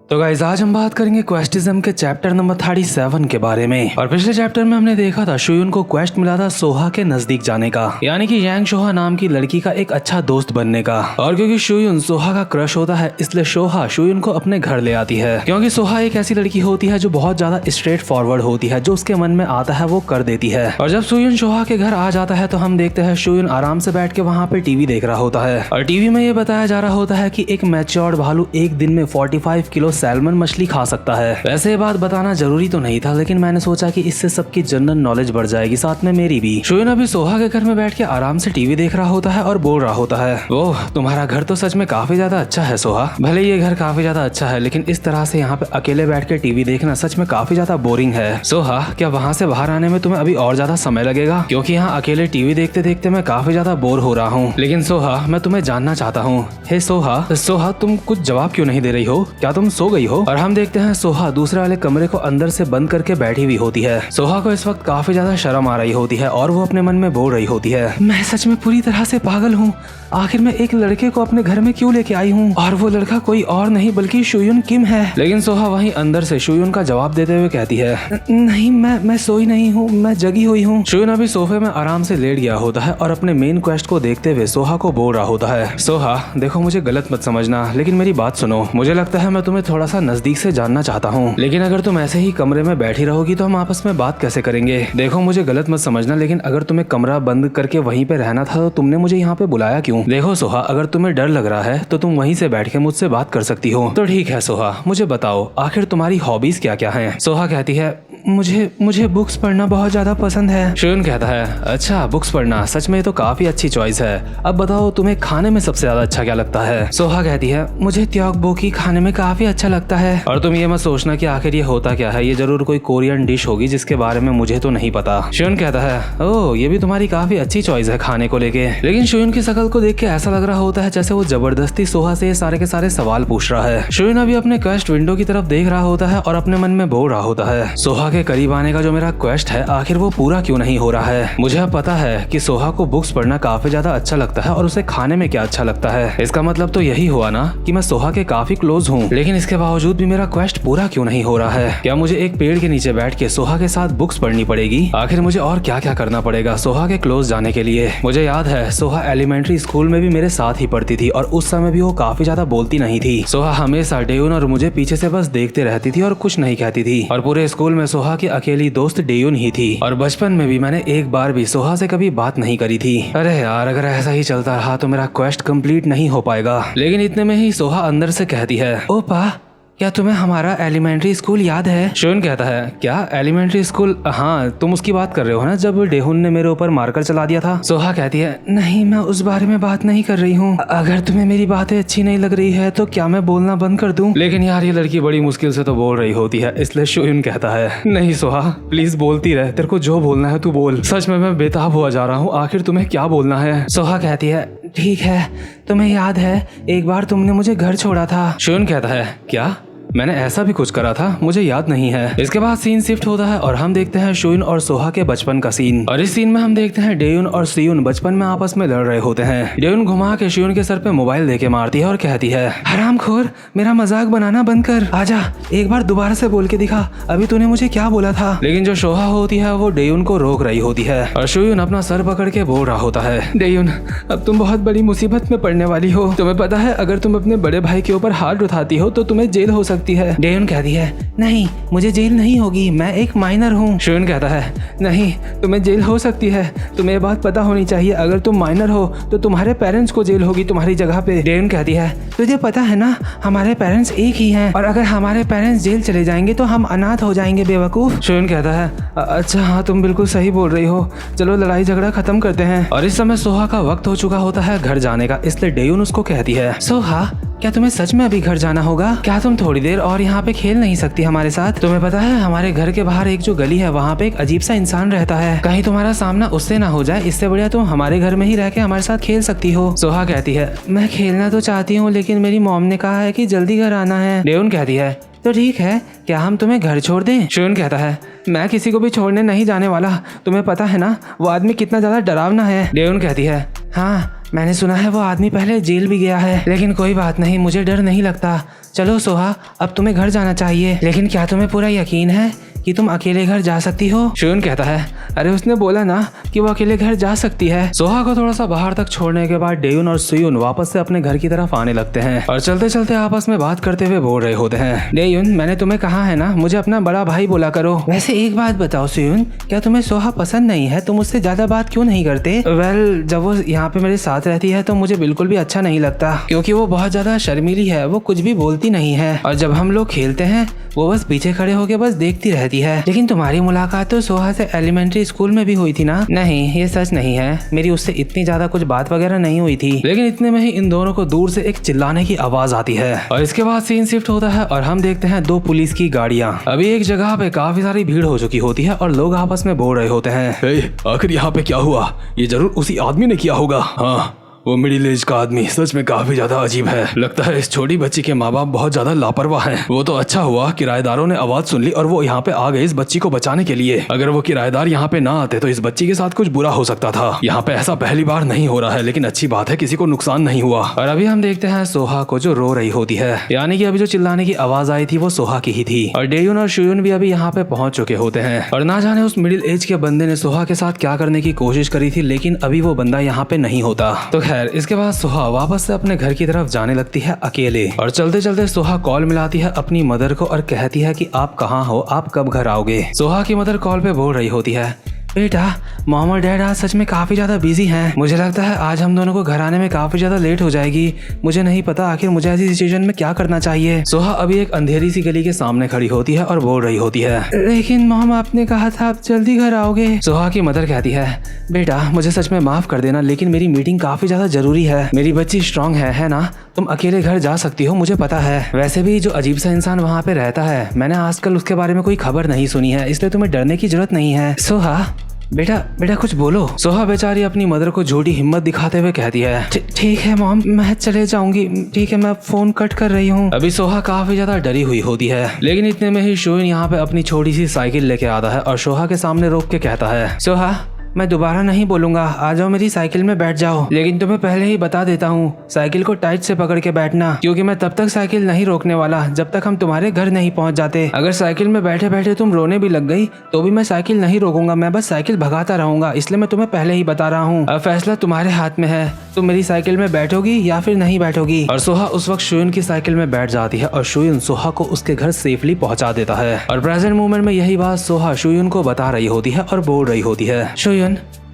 तो गाइस आज हम बात करेंगे क्वेस्टिज्म के चैप्टर नंबर 37 के बारे में। और पिछले चैप्टर में हमने देखा था शुयुन को क्वेस्ट मिला था सोहा के नजदीक जाने का, यानी कि यांग सोहा नाम की लड़की का एक अच्छा दोस्त बनने का। और क्योंकि शुयुन सोहा का क्रश होता है इसलिए सोहा शुयुन को अपने घर ले आती है, क्योंकि सोहा एक ऐसी लड़की होती है जो बहुत ज्यादा स्ट्रेट फॉरवर्ड होती है, जो उसके मन में आता है वो कर देती है। और जब शुयुन सोहा के घर आ जाता है तो हम देखते हैं शुयुन आराम से बैठ के वहाँ पे टीवी देख रहा होता है। और टीवी में ये बताया जा रहा होता है कि एक मैच्योर्ड भालू एक दिन में 45 किलो सैल्मन मछली खा सकता है। वैसे ये बात बताना जरूरी तो नहीं था, लेकिन मैंने सोचा कि इससे सबकी जनरल नॉलेज बढ़ जाएगी, साथ में मेरी भी। शुयुन अभी सोहा के घर में बैठ के आराम से टीवी देख रहा होता है और बोल रहा होता है, ओह तुम्हारा घर तो सच में काफी ज्यादा अच्छा है सोहा। भले ये घर काफी ज्यादा अच्छा है, लेकिन इस तरह से यहाँ पे अकेले बैठ के टीवी देखना सच में काफी ज्यादा बोरिंग है। सोहा क्या वहाँ से बाहर आने में तुम्हें अभी और ज्यादा समय लगेगा, क्योंकि यहाँ अकेले टीवी देखते देखते मैं काफी ज्यादा बोर हो रहा हूँ। लेकिन सोहा मैं तुम्हें जानना चाहता हूँ, हे सोहा तुम कुछ जवाब क्यों नहीं दे रही हो? क्या तुम सो गई हो? और हम देखते हैं सोहा दूसरे वाले कमरे को अंदर से बंद करके बैठी हुई होती है। सोहा को इस वक्त काफी ज्यादा शर्म आ रही होती है और वो अपने मन में बोल रही होती है, मैं सच में पूरी तरह से पागल हूँ। आखिर मैं एक लड़के को अपने घर में क्यों लेके आई हूँ, और वो लड़का कोई और नहीं बल्कि शुयुन किम है। लेकिन सोहा वहीं अंदर से शुयुन का जवाब देते हुए कहती है, नहीं मैं सोई नहीं हूँ, मैं जगी हुई हूँ। शुयुन अभी सोफे में आराम से लेट गया होता है और अपने मेन क्वेस्ट को देखते हुए सोहा को बोल रहा होता है, सोहा देखो मुझे गलत मत समझना, लेकिन मेरी बात सुनो। मुझे लगता है मैं तुम्हें थोड़ा सा नजदीक से जानना चाहता हूँ, लेकिन अगर तुम ऐसे ही कमरे में बैठी रहोगी तो हम आपस में बात कैसे करेंगे? देखो मुझे गलत मत समझना, लेकिन अगर तुम्हें कमरा बंद करके वहीं पे रहना था तो तुमने मुझे यहाँ पे बुलाया क्यों? देखो सोहा अगर तुम्हें डर लग रहा है तो तुम वहीं से बैठ के मुझसे बात कर सकती हो। तो ठीक है सोहा, मुझे बताओ आखिर तुम्हारी हॉबीज क्या क्या हैं? सोहा कहती है, मुझे बुक्स पढ़ना बहुत ज्यादा पसंद है। शुयुन कहता है, अच्छा बुक्स पढ़ना, सच में ये तो काफी अच्छी चॉइस है। अब बताओ तुम्हें खाने में सबसे ज्यादा अच्छा क्या लगता है? सोहा कहती है, मुझे त्योकबोकी खाने में काफी अच्छा लगता है। और तुम ये मत सोचना कि आखिर ये होता क्या है, ये जरूर कोई कोरियन डिश होगी जिसके बारे में मुझे तो नहीं पता। शुयुन कहता है, ओह ये भी तुम्हारी काफी अच्छी चॉइस है खाने को लेके। लेकिन शुयुन की शक्ल को देख के ऐसा लग रहा होता है जैसे वो जबरदस्ती सोहा से सारे के सारे सवाल पूछ रहा है। शुयुन अभी अपने क्वेस्ट विंडो की तरफ देख रहा होता है और अपने मन में बोल रहा होता है, सोहा के करीब आने का जो मेरा क्वेस्ट है आखिर वो पूरा क्यों नहीं हो रहा है? मुझे अब पता है कि सोहा को बुक्स पढ़ना काफी ज्यादा अच्छा लगता है और उसे खाने में क्या अच्छा लगता है। इसका मतलब तो यही हुआ ना कि मैं सोहा के काफी क्लोज हूँ, लेकिन इसके बावजूद भी मेरा क्वेस्ट पूरा क्यों नहीं हो रहा है? क्या मुझे एक पेड़ के नीचे बैठ के सोहा के साथ बुक्स पढ़नी पड़ेगी? आखिर मुझे और क्या क्या करना पड़ेगा सोहा के क्लोज जाने के लिए? मुझे याद है सोहा एलिमेंट्री स्कूल में भी मेरे साथ ही पढ़ती थी और उस समय भी वो काफी ज्यादा बोलती नहीं थी। सोहा हमेशा डेयुन और मुझे पीछे से बस देखते रहती थी और कुछ नहीं कहती थी, और पूरे स्कूल में सोहा की अकेली दोस्त डेयुन ही थी। और बचपन में भी मैंने एक बार भी सोहा से कभी बात नहीं करी थी। अरे यार अगर ऐसा ही चलता रहा तो मेरा क्वेस्ट कंप्लीट नहीं हो पाएगा। लेकिन इतने में ही सोहा अंदर से कहती है, ओपा क्या तुम्हें हमारा एलिमेंट्री स्कूल याद है? शुयुन कहता है, क्या एलिमेंट्री स्कूल? हाँ तुम उसकी बात कर रहे हो ना जब डेहुन ने मेरे ऊपर मारकर चला दिया था? सोहा कहती है, नहीं मैं उस बारे में बात नहीं कर रही हूँ। अगर तुम्हें मेरी बातें अच्छी नहीं लग रही है तो क्या मैं बोलना बंद कर दूं? लेकिन यार ये लड़की बड़ी मुश्किल से तो बोल रही होती है, इसलिए शुयुन कहता है, नहीं सोहा प्लीज बोलती रह, तेरे को जो बोलना है तू बोल। सच में मैं बेताब हुआ जा रहा हूँ, आखिर तुम्हें क्या बोलना है? सोहा कहती है, ठीक है तुम्हें याद है एक बार तुमने मुझे घर छोड़ा था? शुयुन कहता है, क्या मैंने ऐसा भी कुछ करा था? मुझे याद नहीं है। इसके बाद सीन शिफ्ट होता है और हम देखते हैं शुयुन और सोहा के बचपन का सीन। और इस सीन में हम देखते हैं डेयुन और सियुन बचपन में आपस में लड़ रहे होते हैं। डेयुन घुमा के शुयुन के सर पे मोबाइल देके मारती है और कहती है, हरामखोर मेरा मजाक बनाना बंद कर, आजा एक बार दोबारा से बोल के दिखा, अभी तूने मुझे क्या बोला था? लेकिन जो सोहा होती है वो डेयुन को रोक रही होती है और शुयुन अपना सर पकड़ के बोल रहा होता है, डेयुन अब तुम बहुत बड़ी मुसीबत में पड़ने वाली हो। तुम्हें पता है अगर तुम अपने बड़े भाई के ऊपर हाथ उठाती हो तो तुम्हें जेल हो सकती है। डेयुन कहती है, नहीं मुझे जेल नहीं होगी, मैं एक माइनर हूँ। शुयुन कहता है, नहीं तुम्हें जेल हो सकती है, तुम्हें ये बात पता होनी चाहिए, अगर तुम माइनर हो तो तुम्हारे पेरेंट्स को जेल होगी तुम्हारी जगह पे। डेयुन कहती है, तुझे पता है ना हमारे पेरेंट्स एक ही हैं, और अगर हमारे पेरेंट्स जेल चले जाएंगे तो हम अनाथ हो जाएंगे बेवकूफ। शुयुन कहता है, अच्छा हाँ तुम बिल्कुल सही बोल रही हो, चलो लड़ाई झगड़ा खत्म करते हैं। और इस समय सोहा का वक्त हो चुका होता है घर जाने का, इसलिए डेयुन उसको कहती है, सोहा क्या तुम्हें सच में अभी घर जाना होगा? क्या तुम थोड़ी देर और यहाँ पे खेल नहीं सकती हमारे साथ? तुम्हें पता है हमारे घर के बाहर एक जो गली है वहाँ पे एक अजीब सा इंसान रहता है, कहीं तुम्हारा सामना उससे ना हो जाए, इससे बढ़िया तुम हमारे घर में ही रह के हमारे साथ खेल सकती हो। सोहा कहती है, मैं खेलना तो चाहती हूँ लेकिन मेरी मॉम ने कहा है कि जल्दी घर आना है। डेयुन कहती है, तो ठीक है क्या हम तुम्हें घर छोड़ दें? शुयुन कहता है, मैं किसी को भी छोड़ने नहीं जाने वाला, तुम्हें पता है ना वो आदमी कितना ज्यादा डरावना है। डेयुन कहती है, हाँ मैंने सुना है वो आदमी पहले जेल भी गया है, लेकिन कोई बात नहीं, मुझे डर नहीं लगता। चलो सोहा, अब तुम्हें घर जाना चाहिए, लेकिन क्या तुम्हें पूरा यकीन है कि तुम अकेले घर जा सकती हो? शुयन कहता है, अरे उसने बोला ना कि वो अकेले घर जा सकती है। सोहा को थोड़ा सा बाहर तक छोड़ने के बाद डेयुन और सुयुन वापस से अपने घर की तरफ आने लगते हैं और चलते चलते आपस में बात करते हुए बोल रहे होते हैं। डेयुन, मैंने तुम्हें कहा है ना, मुझे अपना बड़ा भाई बोला करो। वैसे एक बात बताओ सुयुन, क्या तुम्हें सोहा पसंद नहीं है? तुम उससे ज्यादा बात क्यों नहीं करते? वेल, जब वो यहाँ पे मेरे साथ रहती है तो मुझे बिल्कुल भी अच्छा नहीं लगता, क्योंकि वो बहुत ज्यादा शर्मीली है, वो कुछ भी बोलती नहीं है, और जब हम लोग खेलते हैं वो बस पीछे खड़े होकर बस देखती रहती है। लेकिन तुम्हारी मुलाकात तो सोहा से एलिमेंट्री स्कूल में भी हुई थी ना? नहीं, ये सच नहीं है, मेरी उससे इतनी ज्यादा कुछ बात वगैरह नहीं हुई थी। लेकिन इतने में ही इन दोनों को दूर से एक चिल्लाने की आवाज आती है और इसके बाद सीन शिफ्ट होता है और हम देखते हैं 2 पुलिस की गाड़ियां। अभी एक जगह पे काफी सारी भीड़ हो चुकी होती है और लोग आपस में बोल रहे होते हैं, आखिर यहाँ पे क्या हुआ? ये जरूर उसी आदमी ने किया होगा। हाँ, वो मिडिल एज का आदमी सच में काफी ज्यादा अजीब है। लगता है इस छोटी बच्ची के माँ बाप बहुत ज्यादा लापरवाह हैं। वो तो अच्छा हुआ किराएदारों ने आवाज सुन ली और वो यहाँ पे आ गए इस बच्ची को बचाने के लिए। अगर वो किराएदार यहाँ पे ना आते तो इस बच्ची के साथ कुछ बुरा हो सकता था। यहाँ पे ऐसा पहली बार नहीं हो रहा है, लेकिन अच्छी बात है, किसी को नुकसान नहीं हुआ। और अभी हम देखते हैं सोहा को जो रो रही होती है, यानी कि अभी जो चिल्लाने की आवाज आई थी वो सोहा की ही थी। और डेयुन और शुयुन भी अभी यहाँ पे पहुंच चुके होते हैं और ना जाने उस मिडिल एज के बंदे ने सोहा के साथ क्या करने की कोशिश करी थी, लेकिन अभी वो बंदा यहाँ पे नहीं होता। तो खैर, इसके बाद सोहा वापस से अपने घर की तरफ जाने लगती है अकेले और चलते चलते सोहा कॉल मिलाती है अपनी मदर को और कहती है कि आप कहाँ हो, आप कब घर आओगे? सोहा की मदर कॉल पे बोल रही होती है, बेटा, मॉम और डैड आज सच में काफी ज्यादा बिजी हैं। मुझे लगता है आज हम दोनों को घर आने में काफी ज्यादा लेट हो जाएगी। मुझे नहीं पता आखिर मुझे ऐसी सिचुएशन में क्या करना चाहिए। सोहा अभी एक अंधेरी सी गली के सामने खड़ी होती है और बोल रही होती है, लेकिन मॉम आपने कहा था आप जल्दी घर आओगे। सोहा की मदर कहती है, बेटा मुझे सच में माफ कर देना, लेकिन मेरी मीटिंग काफी ज्यादा जरूरी है। मेरी बच्ची स्ट्रांग है ना? तुम अकेले घर जा सकती हो, मुझे पता है। वैसे भी जो अजीब सा इंसान वहाँ पे रहता है, मैंने आजकल उसके बारे में कोई खबर नहीं सुनी है, इसलिए तुम्हें डरने की जरूरत नहीं है। सोहा बेटा कुछ बोलो। सोहा बेचारी अपनी मदर को झूठी हिम्मत दिखाते हुए कहती है, ठीक है मॉम, मैं चले जाऊंगी। ठीक है, मैं फोन कट कर रही हूँ। अभी सोहा काफी ज्यादा डरी हुई होती है, लेकिन इतने में ही शुयुन यहाँ पे अपनी छोटी सी साइकिल लेके आता है और सोहा के सामने रोक के कहता है, सोहा मैं दोबारा नहीं बोलूंगा, आ जाओ मेरी साइकिल में बैठ जाओ। लेकिन तुम्हें पहले ही बता देता हूँ, साइकिल को टाइट से पकड़ के बैठना, क्योंकि मैं तब तक साइकिल नहीं रोकने वाला जब तक हम तुम्हारे घर नहीं पहुँच जाते। अगर साइकिल में बैठे बैठे तुम रोने भी लग गई तो भी मैं साइकिल नहीं रोकूंगा, मैं बस साइकिल भगाता रहूंगा। इसलिए मैं तुम्हें पहले ही बता रहा हूँ, अब फैसला तुम्हारे हाथ में है, तुम मेरी साइकिल में बैठोगी या फिर नहीं बैठोगी। और सोहा उस वक्त शुयुन की साइकिल में बैठ जाती है और शुयुन सोहा को उसके घर सेफली पहुँचा देता है। और प्रेजेंट मोमेंट में यही बात सोहा शुयुन को बता रही होती है और बोल रही होती है, शुयुन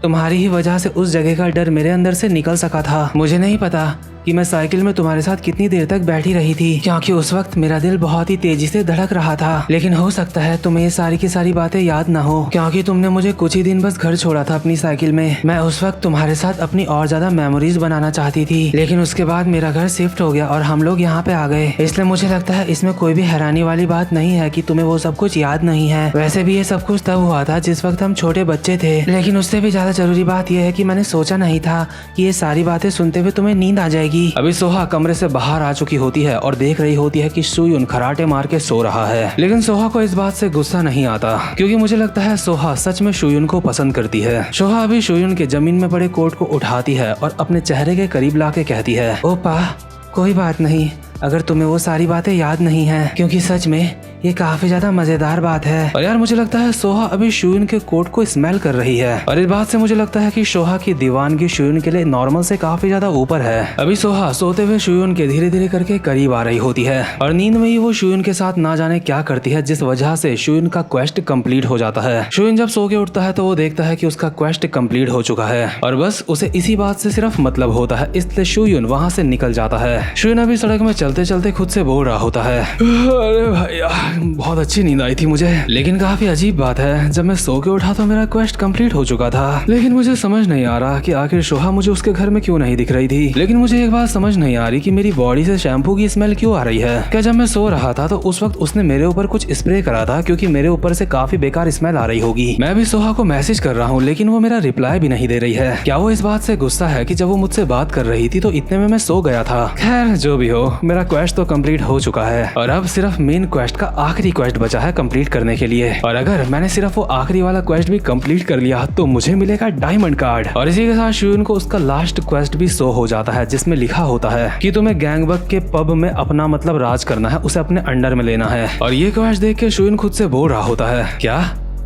तुम्हारी ही वजह से उस जगह का डर मेरे अंदर से निकल सका था। मुझे नहीं पता कि मैं साइकिल में तुम्हारे साथ कितनी देर तक बैठी रही थी, क्योंकि उस वक्त मेरा दिल बहुत ही तेजी से धड़क रहा था। लेकिन हो सकता है तुम्हें ये सारी की सारी बातें याद ना हो, क्योंकि तुमने मुझे कुछ ही दिन बस घर छोड़ा था अपनी साइकिल में। मैं उस वक्त तुम्हारे साथ अपनी और ज्यादा मेमोरीज बनाना चाहती थी, लेकिन उसके बाद मेरा घर शिफ्ट हो गया और हम लोग यहाँ पे आ गए। इसलिए मुझे लगता है इसमें कोई भी हैरानी वाली बात नहीं है कि तुम्हें वो सब कुछ याद नहीं है। वैसे भी ये सब कुछ तब हुआ था जिस वक्त हम छोटे बच्चे थे, लेकिन उससे भी ज्यादा जरूरी बात यह है कि मैंने सोचा नहीं था कि ये सारी बातें सुनते हुए तुम्हें नींद आ जाएगी। अभी सोहा कमरे से बाहर आ चुकी होती है और देख रही होती है कि शुयुन खराटे मार के सो रहा है, लेकिन सोहा को इस बात से गुस्सा नहीं आता, क्योंकि मुझे लगता है सोहा सच में शुयुन को पसंद करती है। सोहा अभी शुयुन के जमीन में पड़े कोट को उठाती है और अपने चेहरे के करीब लाके कहती है, ओपा कोई बात नहीं, अगर तुम्हें वो सारी बातें याद नहीं है, क्योंकि सच में ये काफी ज्यादा मजेदार बात है। और यार मुझे लगता है सोहा अभी शुयुन के कोट को स्मेल कर रही है, और इस बात से मुझे लगता है कि सोहा की दीवानगी शुयुन के लिए नॉर्मल से काफी ज्यादा ऊपर है। अभी सोहा सोते हुए शुयुन के धीरे धीरे करके करीब आ रही होती है और नींद में ही वो शुयुन के साथ ना जाने क्या करती है, जिस वजह से शुयुन का क्वेस्ट कंप्लीट हो जाता है। शुयुन जब सो के उठता है तो वो देखता है कि उसका क्वेस्ट कंप्लीट हो चुका है और बस उसे इसी बात से सिर्फ मतलब होता है, इसलिए शुयुन वहाँ से निकल जाता है। शुयुन अभी सड़क में चलते चलते खुद से बोल रहा होता है, अरे भैया बहुत अच्छी नींद आई थी मुझे, लेकिन काफी अजीब बात है, जब मैं सो के उठा तो मेरा क्वेस्ट कंप्लीट हो चुका था। लेकिन मुझे समझ नहीं आ रहा कि आखिर सोहा मुझे उसके घर में क्यों नहीं दिख रही थी। लेकिन मुझे एक बात समझ नहीं आ रही कि मेरी बॉडी से शैम्पू की स्मेल क्यों आ रही है। क्या जब मैं सो रहा था तो उस वक्त उसने मेरे ऊपर कुछ स्प्रे करा था, क्योंकि मेरे ऊपर से काफी बेकार स्मेल आ रही होगी। मैं भी सोहा को मैसेज कर रहा हूँ, लेकिन वो मेरा रिप्लाई भी नहीं दे रही है। क्या वो इस बात से गुस्सा है कि जब वो मुझसे बात कर रही थी तो इतने में मैं सो गया था। खैर जो भी हो, मेरा क्वेस्ट तो कंप्लीट हो चुका है और अब सिर्फ मेन क्वेस्ट का आखिरी क्वेस्ट बचा है कंप्लीट करने के लिए, और अगर मैंने सिर्फ वो आखिरी वाला क्वेस्ट भी कंप्लीट कर लिया तो मुझे मिलेगा डायमंड कार्ड। और इसी के साथ शुयून को उसका लास्ट क्वेस्ट भी शो हो जाता है जिसमें लिखा होता है कि तुम्हें गैंगबक के पब में अपना मतलब राज करना है, उसे अपने अंडर में लेना है। और ये क्वेस्ट देख के शुयून खुद से बोल रहा होता है, क्या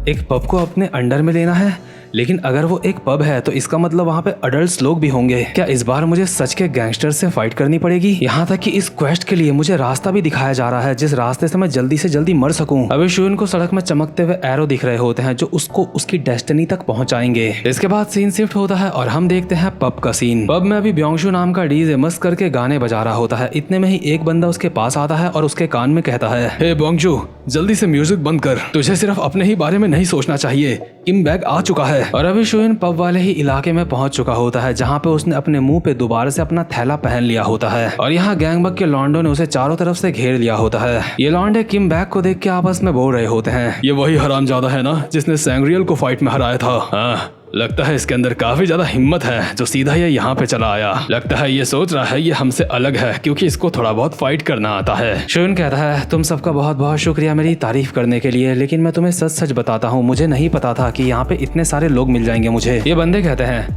एक पब को अपने अंडर में लेना है? लेकिन अगर वो एक पब है तो इसका मतलब वहाँ पे अडल्ट लोग भी होंगे। क्या इस बार मुझे सच के गैंगस्टर से फाइट करनी पड़ेगी? यहाँ तक कि इस क्वेस्ट के लिए मुझे रास्ता भी दिखाया जा रहा है जिस रास्ते से मैं जल्दी से जल्दी मर सकूं। अभी शुयून को सड़क में चमकते हुए एरो दिख रहे होते हैं जो उसको उसकी डेस्टिनी तक पहुंचाएंगे। इसके बाद सीन शिफ्ट होता है और हम देखते हैं पब का सीन। पब में अभी ब्योंगशु नाम का डीजे मस्त करके गाने बजा रहा होता है। इतने में ही एक बंदा उसके पास आता है और उसके कान में कहता है, हे ब्योंगशु, जल्दी से म्यूजिक बंद कर, तुझे सिर्फ अपने ही बारे में नहीं सोचना चाहिए, किम बैग आ चुका है। और अभी शुयून पब वाले ही इलाके में पहुंच चुका होता है जहां पे उसने अपने मुंह पे दोबारा से अपना थैला पहन लिया होता है। और यहाँ गैंगबक के लॉन्डो ने उसे चारों तरफ से घेर लिया होता है। ये लॉन्डे किम बैग को देख के आपस में बोल रहे होते हैं, ये वही हरामजादा है ना जिसने सैंग्रियल को फाइट में हराया था। हाँ, लगता है इसके अंदर काफी ज्यादा हिम्मत है जो सीधा ये यहाँ पे चला आया। लगता है ये सोच रहा है ये हमसे अलग है क्योंकि इसको थोड़ा बहुत फाइट करना आता है। शुयून कहता है, तुम सबका बहुत बहुत शुक्रिया मेरी तारीफ करने के लिए, लेकिन मैं तुम्हें सच सच बताता हूँ, मुझे नहीं पता था कि यहाँ पे इतने सारे लोग मिल जाएंगे मुझे। ये बंदे कहते हैं,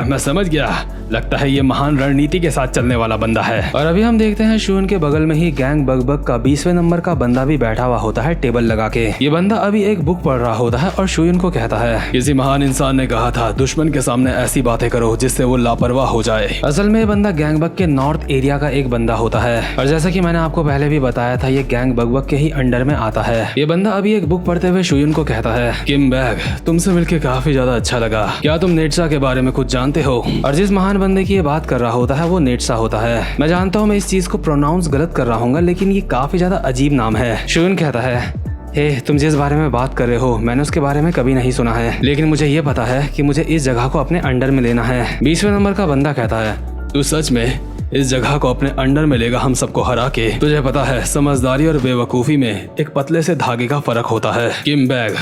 मैं समझ गया, लगता है ये महान रणनीति के साथ चलने वाला बंदा है। और अभी हम देखते हैं शुयून के बगल में ही गैंग बग का 20वें नंबर का बंदा भी बैठा हुआ होता है टेबल लगा के। ये बंदा अभी एक बुक पढ़ रहा होता है और शुयून को कहता है, किसी महान इंसान ने कहा था दुश्मन के सामने ऐसी बातें करो जिससे वो लापरवाह हो जाए। असल में ये बंदा गैंग बग के नॉर्थ एरिया का एक बंदा होता है और जैसा कि मैंने आपको पहले भी बताया था ये गैंग बग के ही अंडर में आता है। ये बंदा अभी एक बुक पढ़ते हुए शुयून को कहता है, किम बैग, तुमसे मिलकर काफी ज्यादा अच्छा लगा, क्या तुम नेटसा के बारे में कुछ जानते हो? और जिस महान बंदे की ये बात कर रहा होता है वो नेटसा होता है। मैं जानता हूँ मैं इस चीज को प्रोनाउंस गलत कर रहा हूँ लेकिन ये काफी ज्यादा अजीब नाम है। शुयून कहता है, हे, तुम जिस बारे में बात कर रहे हो मैंने उसके बारे में कभी नहीं सुना है, लेकिन मुझे ये पता है कि मुझे इस जगह को अपने अंडर में लेना है। 20वें नंबर का बंदा कहता है, तू सच में इस जगह को अपने अंडर में लेगा हम सबको हरा के? तुझे पता है समझदारी और बेवकूफी में एक पतले से धागे का फर्क होता है। किम बैग,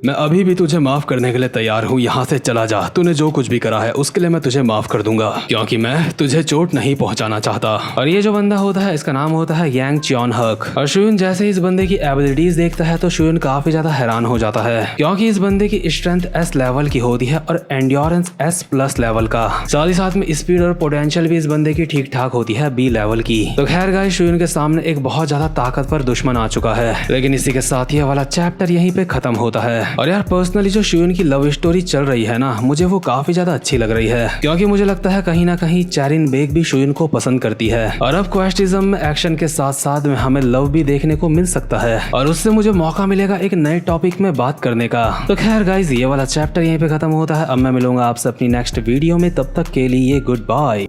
मैं अभी भी तुझे माफ करने के लिए तैयार हूँ, यहाँ से चला जा, तूने जो कुछ भी करा है उसके लिए मैं तुझे माफ कर दूंगा क्योंकि मैं तुझे चोट नहीं पहुँचाना चाहता। और ये जो बंदा होता है इसका नाम होता है यांग च्योन हक। और शुयून जैसे ही इस बंदे की एबिलिटीज देखता है तो शुयून काफी ज्यादा हैरान हो जाता है क्योंकि इस बंदे की स्ट्रेंथ S लेवल की होती है और एंड्योरेंस S+ लेवल का, साथ ही साथ में स्पीड और पोटेंशियल भी इस बंदे की ठीक ठाक होती है B लेवल की। तो खैर गाइस, शुयून के सामने एक बहुत ज्यादा ताकतवर दुश्मन आ चुका है, लेकिन इसी के साथ ये वाला चैप्टर यहीं पे खत्म होता है। और यार पर्सनली जो शुयून की लव स्टोरी चल रही है ना, मुझे वो काफी ज्यादा अच्छी लग रही है क्योंकि मुझे लगता है कहीं ना कहीं चैरिन बेग भी शुयून को पसंद करती है। और अब क्वेस्टिज्म में एक्शन के साथ साथ में हमें लव भी देखने को मिल सकता है और उससे मुझे मौका मिलेगा एक नए टॉपिक में बात करने का। तो खैर गाइज, ये वाला चैप्टर यहीं पे खत्म होता है। अब मैं मिलूंगा आपसे अपनी नेक्स्ट वीडियो में, तब तक के लिए गुड बाय।